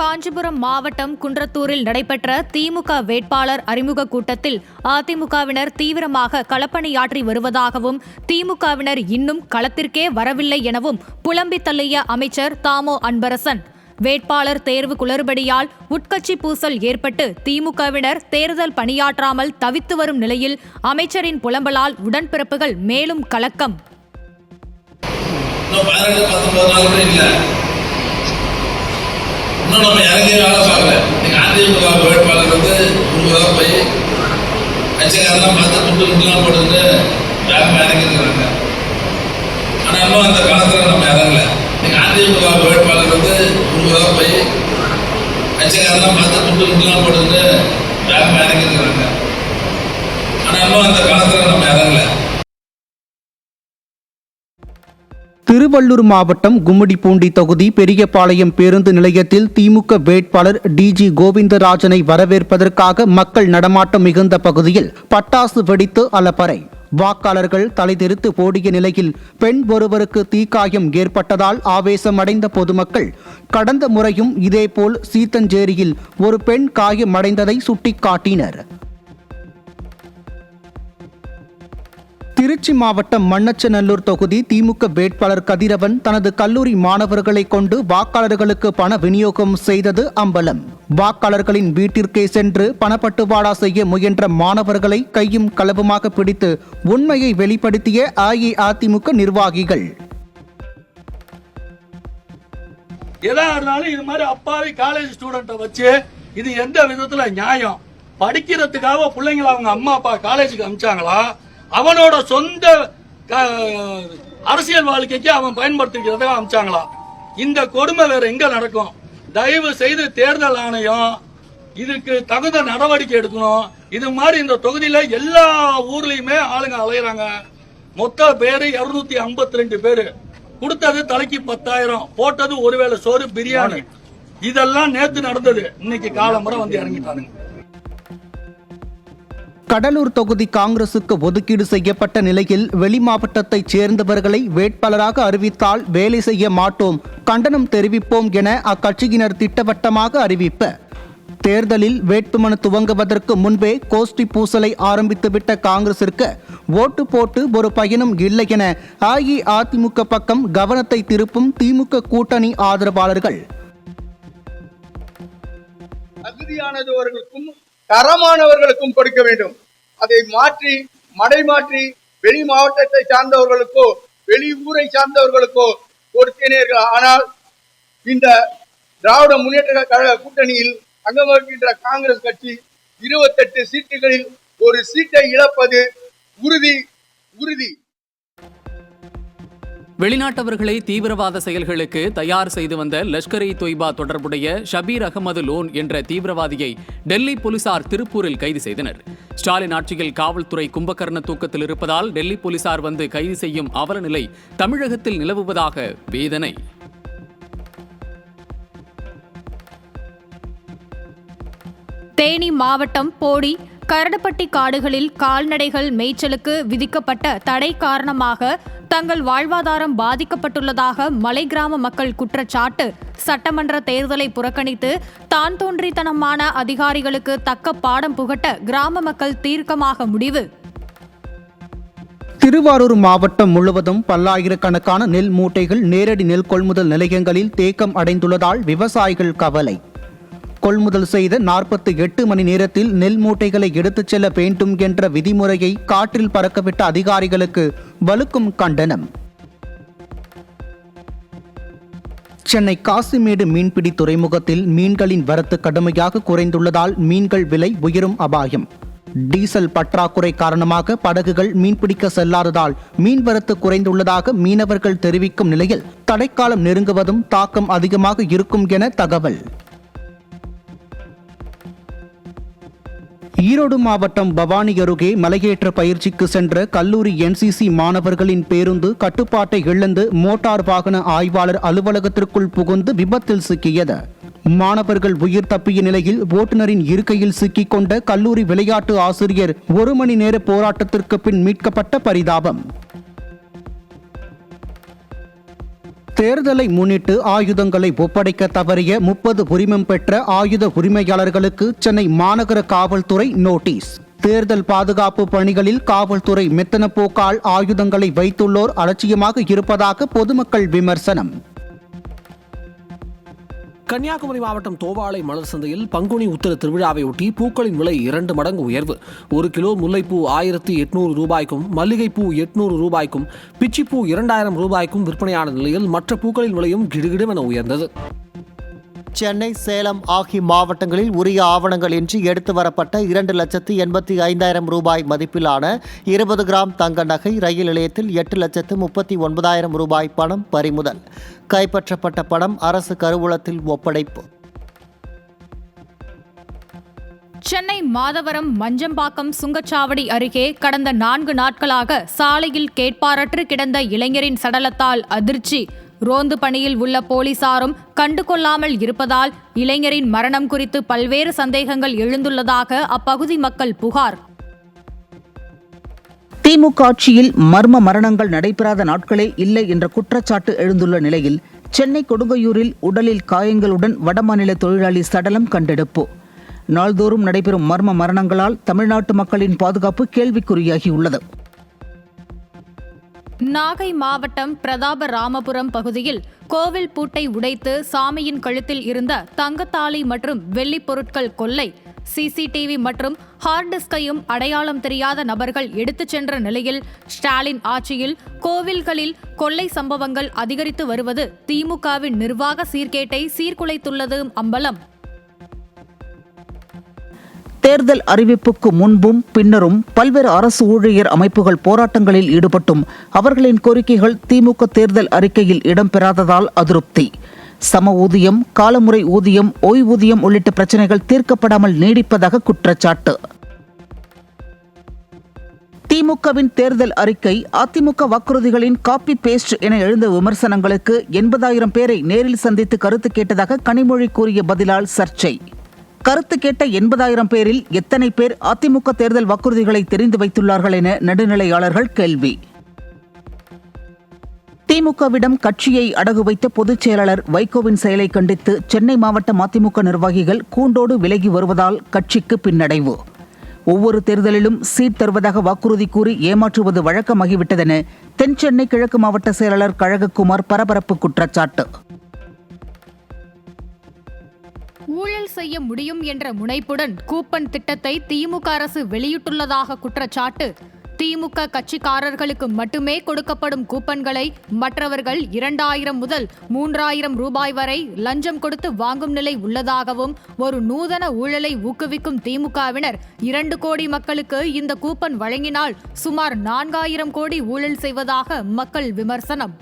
காஞ்சிபுரம் மாவட்டம் குன்றத்தூரில் நடைபெற்ற திமுக வேட்பாளர் அறிமுக கூட்டத்தில் அதிமுகவினர் தீவிரமாக களப்பணியாற்றி வருவதாகவும் திமுகவினர் இன்னும் களத்திற்கே வரவில்லை எனவும் புலம்பி தள்ளிய அமைச்சர் தாமோ அன்பரசன், வேட்பாளர் தேர்வு குளறுபடியால் உட்கட்சி பூசல் ஏற்பட்டு திமுகவினர் தேர்தல் பணியாற்றாமல் தவித்து வரும் நிலையில் அமைச்சரின் புலம்பலால் உடன்பிறப்புகள் மேலும் கலக்கம். இன்னும் நம்ம இறங்கிய வேலை பார்க்கல. இன்னைக்கு அதிமுக வேட்பாளர் வந்து உங்களா போய் கட்சிக்காரெல்லாம் பார்த்து துட்டுலாம் போட்டு வேகமாக இறங்கிருக்கிறாங்க. ஆனால் இன்னும் அந்த காலத்தில் நம்ம இறங்கல. இன்னைக்கு அதிமுக வேட்பாளர் வந்து உங்களா போய் கட்சிக்காரெல்லாம் பார்த்து துட்டுலாம் போட்டு வேகமாக இறங்கிருக்கிறாங்க. ஆனால் இன்னும் அந்த காலத்தில் நம்ம இறங்கல. திருவள்ளூர் மாவட்டம் கும்மிடிப்பூண்டி தொகுதி பெரியபாளையம் பேருந்து நிலையத்தில் திமுக வேட்பாளர் டிஜி கோவிந்தராஜனை வரவேற்பதற்காக மக்கள் நடமாட்டம் மிகுந்த பகுதியில் பட்டாசு வெடித்து அலப்பறை. வாக்காளர்கள் தலைதெறித்து ஓடிய நிலையில் பெண் ஒருவருக்கு தீக்காயம் ஏற்பட்டதால் ஆவேசமடைந்த பொதுமக்கள் கடந்த முறையும் இதேபோல் சீத்தஞ்சேரியில் ஒரு பெண் காயமடைந்ததை சுட்டிக்காட்டினர். திருச்சி மாவட்டம் மண்ணச்சநல்லூர் தொகுதி திமுக வேட்பாளர் கதிரவன் தனது கல்லூரி மாணவர்களை கொண்டு வாக்காளர்களுக்கு பண விநியோகம் செய்தது அம்பலம். வாக்காளர்களின் வீட்டிற்கே சென்று பணப்பட்டுவாடா செய்ய முயன்ற மாணவர்களை கையும் களவுமாக பிடித்து உண்மையை வெளிப்படுத்திய அஇஅதிமுக நிர்வாகிகள். எதா இருந்தாலும் இது மாதிரி அப்பாவி காலேஜ் ஸ்டூடெண்ட்டை வச்சு இது எந்த விதத்துல நியாயம்? படிக்கிறதுக்காக பிள்ளைங்களை அவங்க அம்மா அப்பா காலேஜுக்கு அனுப்பிச்சாங்களா? அவனோட சொந்த அரசியல் வாழ்க்கைக்கு அவன் பயன்படுத்திக்கிறதுக்காக அனுப்பிச்சாங்களா? இந்த கொடுமை வேற எங்க நடக்கும்? தயவு செய்து தேர்தல் ஆணையம் இதுக்கு தகுந்த நடவடிக்கை எடுக்கணும். இது மாதிரி இந்த தொகுதியில எல்லா ஊர்லயுமே ஆளுங்க அலையறாங்க. மொத்த பேரு 252 பேரு. கொடுத்தது தலைக்கு 10,000, போட்டது ஒருவேளை சோறு பிரியாணி. இதெல்லாம் நேத்து நடந்தது. இன்னைக்கு காலம்பரை வந்து இறங்கிட்டானுங்க. கடலூர் தொகுதி காங்கிரசுக்கு ஒதுக்கீடு செய்யப்பட்ட நிலையில் வெளி மாவட்டத்தைச் சேர்ந்தவர்களை வேட்பாளராக அறிவித்தால் வேலை செய்ய மாட்டோம், கண்டனம் தெரிவிப்போம் என அக்கட்சியினர் திட்டவட்டமாக அறிவிப்பு. தேர்தலில் வேட்புமனு துவங்குவதற்கு முன்பே கோஷ்டி பூசலை ஆரம்பித்துவிட்ட காங்கிரசிற்கு ஓட்டு போட்டு ஒரு பயனும் இல்லை என அஇஅதிமுக பக்கம் கவனத்தை திருப்பும் திமுக கூட்டணி ஆதரவாளர்கள். தகுதியானவர்களுக்கும் தரமானவர்களுக்கும் கொடுக்க வேண்டும். அதை மாற்றி மடைமாற்றி வெளி மாவட்டத்தை சார்ந்தவர்களுக்கோ வெளி ஊரை சார்ந்தவர்களுக்கோ கொடுத்தீர்கள். ஆனால் இந்த திராவிட முன்னேற்ற கழக கூட்டணியில் அங்கம் வகிக்கின்ற காங்கிரஸ் கட்சி 28 சீட்டுகளில் ஒரு சீட்டை இழப்பது உறுதி உறுதி. வெளிநாட்டவர்களை தீவிரவாத செயல்களுக்கு தயார் செய்து வந்த லஷ்கர் இ தொய்பா தொடர்புடைய ஷபீர் அகமது லோன் என்ற தீவிரவாதியை டெல்லி போலீசார் திருப்பூரில் கைது செய்தனர். ஸ்டாலின் ஆட்சியில் காவல்துறை கும்பகர்ண தூக்கத்தில் இருப்பதால் டெல்லி போலீசார் வந்து கைது செய்யும் அவல நிலை தமிழகத்தில் நிலவுவதாக வேதனை. தேனி மாவட்டம் போடி கரடுப்பட்டி காடுகளில் கால்நடைகள் மேய்ச்சலுக்கு விதிக்கப்பட்ட தடை காரணமாக தங்கள் வாழ்வாதாரம் பாதிக்கப்பட்டுள்ளதாக மலை கிராம மக்கள் குற்றச்சாட்டு. சட்டமன்ற தேர்தலை புறக்கணித்து தான் தோன்றித்தனமான அதிகாரிகளுக்கு தக்க பாடம் புகட்ட கிராம மக்கள் தீர்க்கமாக முடிவு. திருவாரூர் மாவட்டம் முழுவதும் பல்லாயிரக்கணக்கான நெல் மூட்டைகள் நேரடி நெல் கொள்முதல் நிலையங்களில் தேக்கம் அடைந்துள்ளதால் விவசாயிகள் கவலை. கொள்முதல் செய்த 48 மணி நேரத்தில் நெல் மூட்டைகளை எடுத்துச் செல்ல வேண்டும் என்ற விதிமுறையை காற்றில் பறக்கவிட்ட அதிகாரிகளுக்கு வலுக்கும் கண்டனம். சென்னை காசிமேடு மீன்பிடி துறைமுகத்தில் மீன்களின் வரத்து கடுமையாக குறைந்துள்ளதால் மீன்கள் விலை உயரும் அபாயம். டீசல் பற்றாக்குறை காரணமாக படகுகள் மீன்பிடிக்க செல்லாததால் மீன்வரத்து குறைந்துள்ளதாக மீனவர்கள் தெரிவிக்கும் நிலையில் தடைக்காலம் நெருங்குவதும் தாக்கம் அதிகமாக இருக்கும் என தகவல். ஈரோடு மாவட்டம் பவானி அருகே மலையேற்ற பயிற்சிக்கு சென்ற கல்லூரி என்சிசி மாணவர்களின் பேருந்து கட்டுப்பாட்டை இழந்து மோட்டார் வாகன ஆய்வாளர் அலுவலகத்திற்குள் புகுந்து விபத்தில் சிக்கியது. மாணவர்கள் உயிர் தப்பிய நிலையில் ஓட்டுநரின் இருக்கையில் சிக்கிக் கொண்ட கல்லூரி விளையாட்டு ஆசிரியர் 1 மணி நேர போராட்டத்திற்கு பின் மீட்கப்பட்ட பரிதாபம். தேர்தலை முன்னிட்டு ஆயுதங்களை ஒப்படைக்க தவறிய 30 உரிமம் பெற்ற ஆயுத உரிமையாளர்களுக்கு சென்னை மாநகர காவல்துறை நோட்டீஸ். தேர்தல் பாதுகாப்பு பணிகளில் காவல்துறை மெத்தன போக்கால் ஆயுதங்களை வைத்துள்ளோர் அலட்சியமாக இருப்பதாக பொதுமக்கள் விமர்சனம். கன்னியாகுமரி மாவட்டம் தோவாளை மலர் சந்தையில் பங்குனி உத்திர திருவிழாவையொட்டி பூக்களின் விலை 2 மடங்கு உயர்வு. 1 கிலோ முல்லைப்பூ 1800 ரூபாய்க்கும், மல்லிகைப்பூ 800 ரூபாய்க்கும், பிச்சிப்பூ 2000 ரூபாய்க்கும் விற்பனையான நிலையில் மற்ற பூக்களின் விலையும் கிடுகிடுவென உயர்ந்தது. சென்னை, சேலம் ஆகிய மாவட்டங்களில் உரிய ஆவணங்கள் இன்றி எடுத்து வரப்பட்ட 2,85,000 ரூபாய் மதிப்பிலான 20 கிராம் தங்க நகை ரயில் நிலையத்தில் 8,39,000 ரூபாய் பணம் பறிமுதல். கைப்பற்றப்பட்ட பணம் அரசு கருவூலத்தில் ஒப்படைப்பு. சென்னை மாதவரம் மஞ்சம்பாக்கம் சுங்கச்சாவடி அருகே கடந்த 4 நாட்களாக சாலையில் கேட்பாரற்று கிடந்த இளைஞரின் சடலத்தால் அதிர்ச்சி. ரோந்து பணியில் உள்ள போலீசாரும் கண்டுகொள்ளாமல் இருப்பதால் இளைஞரின் மரணம் குறித்து பல்வேறு சந்தேகங்கள் எழுந்துள்ளதாக அப்பகுதி மக்கள் புகார். திமுக ஆட்சியில் மர்ம மரணங்கள் நடைபெறாத நாட்களே இல்லை என்ற குற்றச்சாட்டு எழுந்துள்ள நிலையில் சென்னை கொடுங்கையூரில் உடலில் காயங்களுடன் வடமாநில தொழிலாளி சடலம் கண்டெடுப்பு. நாள்தோறும் நடைபெறும் மர்ம மரணங்களால் தமிழ்நாட்டு மக்களின் பாதுகாப்பு கேள்விக்குறியாகியுள்ளது. நாகை மாவட்டம் பிரதாபராமபுரம் பகுதியில் கோவில் பூட்டை உடைத்து சாமியின் கழுத்தில் இருந்த தங்கத்தாலி மற்றும் வெள்ளிப் பொருட்கள் கொள்ளை. சிசிடிவி மற்றும் ஹார்ட் டிஸ்கையும் அடையாளம் தெரியாத நபர்கள் எடுத்துச் சென்ற நிலையில் ஸ்டாலின் ஆட்சியில் கோவில்களில் கொள்ளை சம்பவங்கள் அதிகரித்து வருவது திமுகவின் நிர்வாக சீர்கேட்டை சீர்குலைத்துள்ளது அம்பலம். தேர்தல் அறிவிப்புக்கு முன்பும் பின்னரும் பல்வேறு அரசு ஊழியர் அமைப்புகள் போராட்டங்களில் ஈடுபட்டும் அவர்களின் கோரிக்கைகள் திமுக தேர்தல் அறிக்கையில் இடம்பெறாததால் அதிருப்தி. சம ஊதியம், காலமுறை ஊதியம், ஓய்வூதியம் உள்ளிட்ட பிரச்சினைகள் தீர்க்கப்படாமல் நீடிப்பதாக குற்றச்சாட்டு. திமுகவின் தேர்தல் அறிக்கை அதிமுக வாக்குறுதிகளின் காப்பி பேஸ்ட் என எழுந்த விமர்சனங்களுக்கு 80,000 பேரை நேரில் சந்தித்து கருத்து கேட்டதாக கனிமொழி கூறிய பதிலால் சர்ச்சை. கருத்து கேட்ட 80,000 பேரில் எத்தனை பேர் அதிமுக தேர்தல் வாக்குறுதிகளை தெரிந்து வைத்துள்ளார்கள் என நடுநிலையாளர்கள் கேள்வி. திமுகவிடம் கட்சியை அடகு வைத்த பொதுச் செயலாளர் வைகோவின் செயலை கண்டித்து சென்னை மாவட்ட அதிமுக நிர்வாகிகள் கூண்டோடு விலகி வருவதால் கட்சிக்கு பின்னடைவு. ஒவ்வொரு தேர்தலிலும் சீட் தருவதாக வாக்குறுதி கூறி ஏமாற்றுவது வழக்கமாகிவிட்டதென தென் சென்னை கிழக்கு மாவட்ட செயலாளர் கழகக்குமார் பரபரப்பு குற்றச்சாட்டு. ஊழல் செய்ய முடியும் என்ற முனைப்புடன் கூப்பன் திட்டத்தை திமுக அரசு வெளியிட்டுள்ளதாக குற்றச்சாட்டு. திமுக கட்சிக்காரர்களுக்கு மட்டுமே கொடுக்கப்படும் கூப்பன்களை மற்றவர்கள் 2,000 முதல் 3,000 ரூபாய் வரை லஞ்சம் கொடுத்து வாங்கும் நிலை உள்ளதாகவும், ஒரு நூதன ஊழலை ஊக்குவிக்கும் திமுகவினர் 2 கோடி மக்களுக்கு இந்த கூப்பன் வழங்கினால் சுமார் 4,000 கோடி ஊழல் செய்வதாக மக்கள் விமர்சனம்.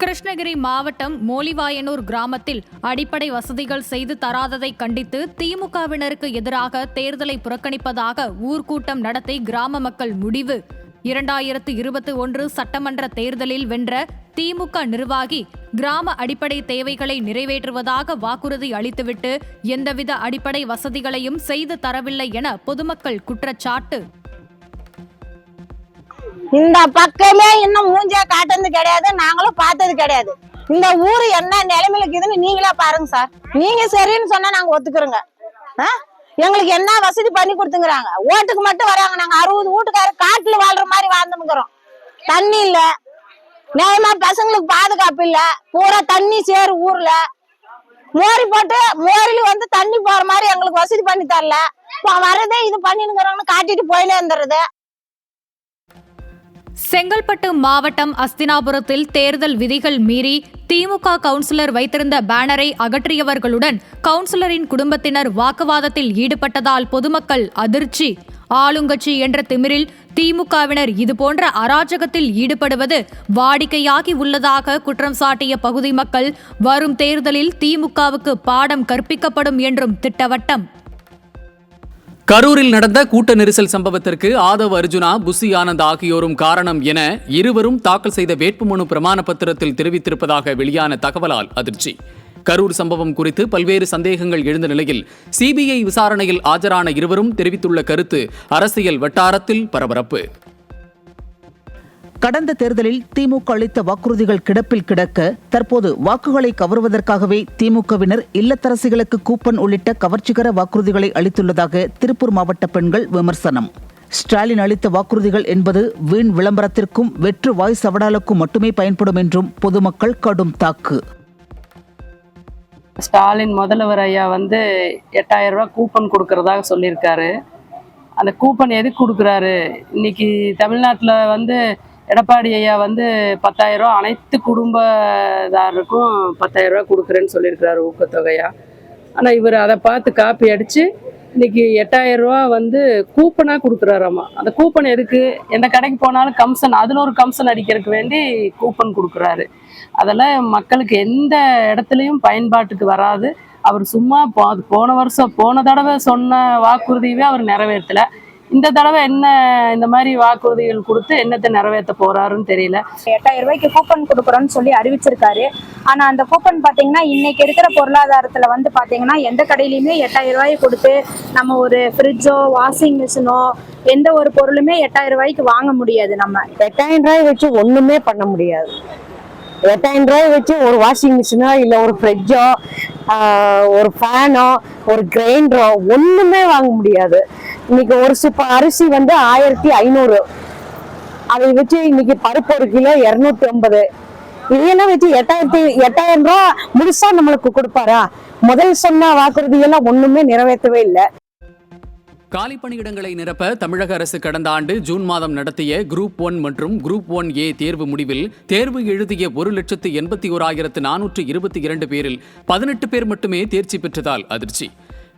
கிருஷ்ணகிரி மாவட்டம் மோலிவாயனூர் கிராமத்தில் அடிப்படை வசதிகள் செய்து தராததை கண்டித்து திமுகவினருக்கு எதிராக தேர்தலை புறக்கணிப்பதாக ஊர்க்கூட்டம் நடத்தி கிராம மக்கள் முடிவு. 2021 சட்டமன்ற தேர்தலில் வென்ற திமுக நிர்வாகி கிராம அடிப்படை தேவைகளை நிறைவேற்றுவதாக வாக்குறுதி அளித்துவிட்டு எந்தவித அடிப்படை வசதிகளையும் செய்து தரவில்லை என பொதுமக்கள் குற்றச்சாட்டு. இந்த பக்கமே இன்னும் மூஞ்சா காட்டுறது கிடையாது, நாங்களும் பார்த்தது கிடையாது. இந்த ஊரு என்ன நிலைமையில இருக்குதுன்னு நீங்களே பாருங்க சார். நீங்க சரின்னு சொன்னா நாங்க ஒத்துக்கிறோங்க. எங்களுக்கு என்ன வசதி பண்ணி கொடுத்துங்கிறாங்க. ஓட்டுக்கு மட்டும் வராங்க. நாங்க 60 வீட்டுக்காரர் காட்டுல வாழ்ற மாதிரி வாழ்ந்துக்கிறோம். தண்ணி இல்ல, நியாயமா பசங்களுக்கு பாதுகாப்பு இல்ல, பூரா தண்ணி சேரு ஊர்ல. மோரி போட்டு மோரில தண்ணி போற மாதிரி எங்களுக்கு வசதி பண்ணி தரல. வரதே இது பண்ணினுங்கிறோம்னு காட்டிட்டு போயினே இருந்துருது. செங்கல்பட்டு மாவட்டம் அஸ்தினாபுரத்தில் தேர்தல் விதிகள் மீறி திமுக கவுன்சிலர் வைத்திருந்த பேனரை அகற்றியவர்களுடன் கவுன்சிலரின் குடும்பத்தினர் வாக்குவாதத்தில் ஈடுபட்டதால் பொதுமக்கள் அதிர்ச்சி. ஆளுங்கட்சி என்ற திமிரில் திமுகவினர் இதுபோன்ற அராஜகத்தில் ஈடுபடுவது வாடிக்கையாகி உள்ளதாக குற்றம் சாட்டிய பகுதி மக்கள் வரும் தேர்தலில் திமுகவுக்கு பாடம் கற்பிக்கப்படும் என்றும் திட்டவட்டம். கரூரில் நடந்த கூட்ட நெரிசல் சம்பவத்திற்கு ஆதவ் அர்ஜுனா, புசி ஆனந்த் ஆகியோரும் காரணம் என இருவரும் தாக்கல் செய்த வேட்புமனு பிரமாண பத்திரத்தில் தெரிவித்திருப்பதாக வெளியான தகவலால் அதிர்ச்சி. கரூர் சம்பவம் குறித்து பல்வேறு சந்தேகங்கள் எழுந்த நிலையில் சிபிஐ விசாரணையில் ஆஜரான இருவரும் தெரிவித்துள்ள கருத்து அரசியல் வட்டாரத்தில் பரபரப்பு. கடந்த தேர்தலில் திமுக அளித்த வாக்குறுதிகள் கிடப்பில் கிடக்க தற்போது வாக்குகளை கவருவதற்காகவே திமுகவினர் இல்லத்தரசிகளுக்கு கூப்பன் உள்ளிட்ட கவர்ச்சிகர வாக்குறுதிகளை அளித்துள்ளதாக திருப்பூர் மாவட்ட பெண்கள் விமர்சனம். ஸ்டாலின் அளித்த வாக்குறுதிகள் என்பது வீண் விளம்பரத்திற்கும் வெற்று வாய் சவடாலுக்கும் மட்டுமே பயன்படும் என்றும் பொதுமக்கள் கடும் தாக்கு. ஸ்டாலின் முதல்வர் ஐயா 8000 ரூபாய் கூப்பன் கொடுக்கறதாக சொல்லியிருக்காரு. அந்த கூப்பன் எதுக்கு கொடுக்குறாரு? இன்னைக்கு தமிழ்நாட்டில் எடப்பாடி ஐயா 10,000 ரூபா அனைத்து குடும்பதாரருக்கும் 10,000 ரூபா கொடுக்குறேன்னு சொல்லியிருக்கிறாரு ஊக்கத்தொகையா. ஆனால் இவர் அதை பார்த்து காப்பி அடித்து இன்னைக்கு 8000 ரூபா கூப்பனாக கொடுக்குறாராம்மா. அந்த கூப்பன் எதுக்கு? எந்த கடைக்கு போனாலும் கம்சன், அதில் ஒரு கம்சன் அடிக்கிறதுக்கு வேண்டி கூப்பன் கொடுக்குறாரு. அதெல்லாம் மக்களுக்கு எந்த இடத்துலையும் பயன்பாட்டுக்கு வராது. அவர் சும்மா போன தடவை சொன்ன வாக்குறுதியவே அவர் நிறைவேற்றல. இந்த தடவை என்ன இந்த மாதிரி வாக்குறுதிகள் கொடுத்து என்னத்தை நிறைவேற்ற போறாருன்னு தெரியல. 8000 ரூபாய்க்கு கூப்பன் கொடுக்குறோன்னு சொல்லி அறிவிச்சிருக்காரு. ஆனா அந்த கூப்பன் பாத்தீங்கன்னா இன்னைக்கு இருக்கிற பொருளாதாரத்துல பாத்தீங்கன்னா எந்த கடையிலுமே 8000 ரூபாய் கொடுத்து நம்ம ஒரு ஃப்ரிட்ஜோ வாஷிங் மிஷினோ எந்த ஒரு பொருளுமே 8000 ரூபாய்க்கு வாங்க முடியாது. நம்ம 8000 ரூபாய் வச்சு ஒண்ணுமே பண்ண முடியாது. 8000 ரூபாய் வச்சு ஒரு வாஷிங் மிஷினோ இல்லை ஒரு ஃப்ரிட்ஜோ ஒரு ஃபேனோ ஒரு கிரைண்டரோ ஒண்ணுமே வாங்க முடியாது. இன்னைக்கு ஒரு சிப்ப அரிசி 1500, அதை வச்சு இன்னைக்கு பருப்பு 1 கிலோ 250. இதையெல்லாம் வச்சு 8000 ரூபா முழுசா நம்மளுக்கு கொடுப்பாரா? முதல் சொன்ன வாக்குறுதியெல்லாம் ஒண்ணுமே நிறைவேற்றவே இல்லை. காலி பணியிடங்களை நிரப்ப தமிழக அரசு கடந்த ஆண்டு ஜூன் மாதம் நடத்திய குரூப் 1 மற்றும் குரூப் 1A தேர்வு முடிவில் தேர்வு எழுதிய 1,81,422 பேரில் 18 பேர் மட்டுமே தேர்ச்சி பெற்றதால் அதிர்ச்சி.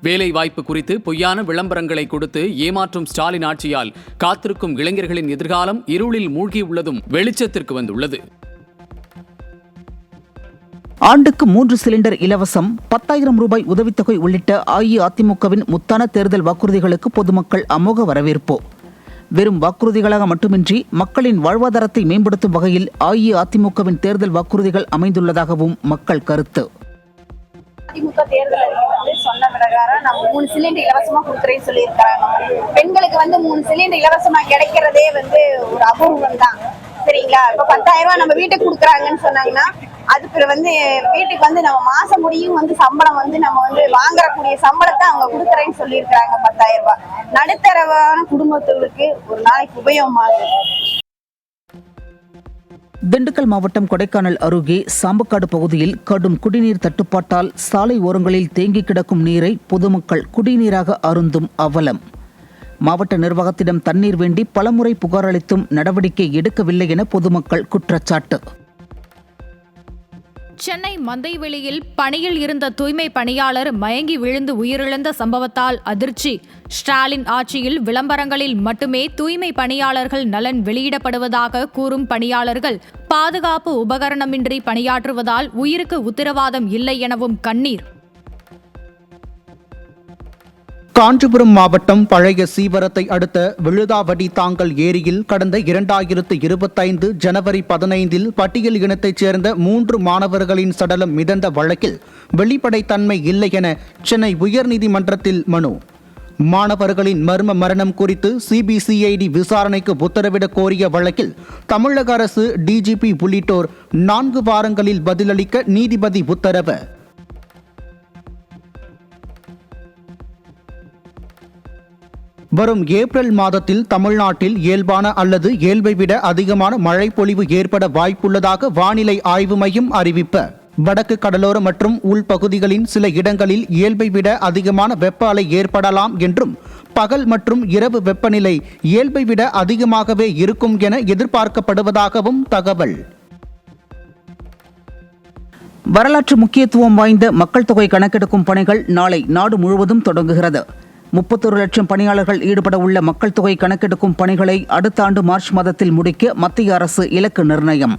வேலை வாய்ப்பு குறித்து பொய்யான விளம்பரங்களை கொடுத்து ஏமாற்றும் ஸ்டாலின் ஆட்சியால் காத்திருக்கும் இளைஞர்களின் எதிர்காலம் இருளில் மூழ்கியுள்ளதும் வெளிச்சத்திற்கு வந்துள்ளது. ஆண்டுக்கு 3 சிலிண்டர் இலவசம், 10,000 ரூபாய் உதவித்தொகை உள்ளிட்ட அஇஅதிமுகவின் முத்தான தேர்தல் வாக்குறுதிகளுக்கு பொதுமக்கள் அமோக வரவேற்பு. வெறும் வாக்குறுதிகளாக மட்டுமின்றி மக்களின் வாழ்வாதாரத்தை மேம்படுத்தும் வகையில் அஇஅதிமுகவின் தேர்தல் வாக்குறுதிகள் அமைந்துள்ளதாகவும் மக்கள் கருத்து. அதிமுக தேர்தல் சொன்ன பிரகாரம் நம்ம 3 சிலிண்டர் இலவசமா கொடுக்குறேன்னு சொல்லியிருக்காங்க. பெண்களுக்கு 3 சிலிண்டர் இலவசமா கிடைக்கிறதே ஒரு அபூர்வம் தான். சரிங்களா? இப்ப 10,000 ரூபாய் நம்ம வீட்டுக்கு கொடுக்குறாங்கன்னு சொன்னாங்கன்னா அதுக்கு வீட்டுக்கு நம்ம மாசம் முடியும் சம்பளம் நம்ம வாங்கக்கூடிய சம்பளத்தை அவங்க கொடுக்குறேன்னு சொல்லியிருக்காங்க. 10,000 ரூபாய் நடுத்தரவான குடும்பத்துகளுக்கு ஒரு நாளைக்கு உபயோகமாகுது. திண்டுக்கல் மாவட்டம் கொடைக்கானல் அருகே சாம்பக்காடு பகுதியில் கடும் குடிநீர் தட்டுப்பாட்டால் சாலை ஓரங்களில் தேங்கி கிடக்கும் நீரை பொதுமக்கள் குடிநீராக அருந்தும் அவலம். மாவட்ட நிர்வாகத்திடம் தண்ணீர் வேண்டி பலமுறை புகார் அளித்தும் நடவடிக்கை எடுக்கவில்லை என பொதுமக்கள் குற்றச்சாட்டு. சென்னை மந்தைவெளியில் பணியில் இருந்த தூய்மை பணியாளர் மயங்கி விழுந்து உயிரிழந்த சம்பவத்தால் அதிர்ச்சி. ஸ்டாலின் ஆட்சியில் விளம்பரங்களில் மட்டுமே தூய்மை பணியாளர்கள் நலன் வெளியிடப்படுவதாக கூறும் பணியாளர்கள் பாதுகாப்பு உபகரணமின்றி பணியாற்றுவதால் உயிருக்கு உத்தரவாதம் இல்லை எனவும் கண்ணீர். காஞ்சிபுரம் மாவட்டம் பழைய சீவரத்தை அடுத்த விழுதாவடி தாங்கல் ஏரியில் கடந்த 2025 ஜனவரி 15 பட்டியல் இனத்தைச் சேர்ந்த 3 மாணவர்களின் சடலம் மிதந்த வழக்கில் வெளிப்படைத்தன்மை இல்லை என சென்னை உயர்நீதிமன்றத்தில் மனு. மாணவர்களின் மர்ம மரணம் குறித்து சிபிசிஐடி விசாரணைக்கு உத்தரவிட கோரிய வழக்கில் தமிழக அரசு, டிஜிபி உள்ளிட்டோர் 4 வாரங்களில் பதிலளிக்க நீதிபதி உத்தரவு. வரும் ஏப்ரல் மாதத்தில் தமிழ்நாட்டில் இயல்பான அல்லது இயல்பை விட அதிகமான மழை பொழிவு ஏற்பட வாய்ப்புள்ளதாக வானிலை ஆய்வு மையம் அறிவிப்பு. வடக்கு கடலோர மற்றும் உள்பகுதிகளின் சில இடங்களில் இயல்பை விட அதிகமான வெப்ப அலை ஏற்படலாம் என்றும் பகல் மற்றும் இரவு வெப்பநிலை இயல்பை விட அதிகமாகவே இருக்கும் என எதிர்பார்க்கப்படுவதாகவும் தகவல். வரலாற்று முக்கியத்துவம் வாய்ந்த மக்கள் தொகை கணக்கெடுக்கும் பணிகள் நாளை நாடு முழுவதும் தொடங்குகிறது. 31 லட்சம் பணியாளர்கள் ஈடுபட உள்ள மக்கள் தொகை கணக்கெடுக்கும் பணிகளை அடுத்த ஆண்டு மார்ச் மாதத்தில் முடிக்க மத்திய அரசு இலக்கு நிர்ணயம்.